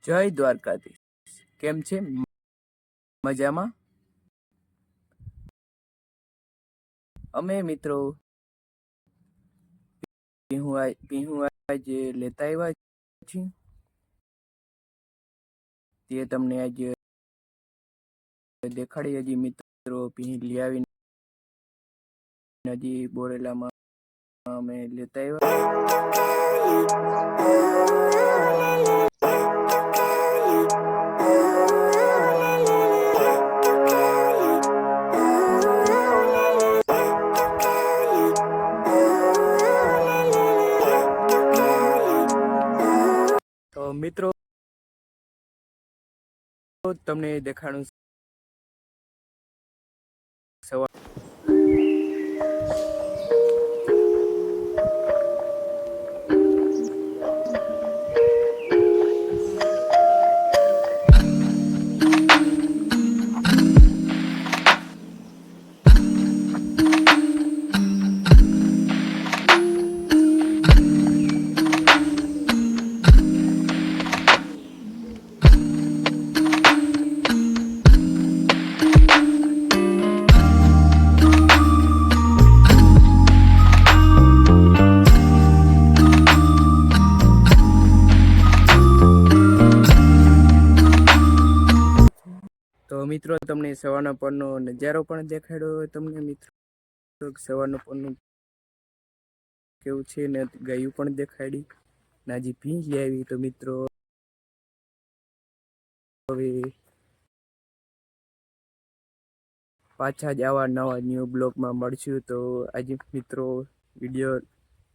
જય દ્વારકાધીશ. કેમ છે? મજામાં? અમે મિત્રો ભીહું આજે લેતા આવ્યા છીએ. તે તમને આજે દેખાડી. હજી મિત્રો ભીહ લઈ આવીને હજી બોરેલામાં અમે લેતા આવ્યા. તો મિત્રો તમને દેખાડું સવાર તો મિત્રો તમને સવારના પરનો નજારો પણ દેખાડ્યો તમને મિત્રો. સવારનો પરનું કેવું છે ને ગાયું પણ દેખાડી. નાજી ભીંજ લઈ આવી. તો મિત્રો હવે પાછા જ આવા નવા ન્યૂ બ્લોગમાં મળશું. તો આજે મિત્રો વિડીયો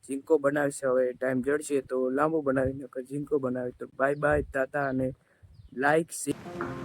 ઝીંકો બનાવશે. હવે ટાઈમ જડશે તો લાંબો બનાવીને ઝીંકો બનાવે. તો બાય બાય, તાતા, અને લાઈક શેર.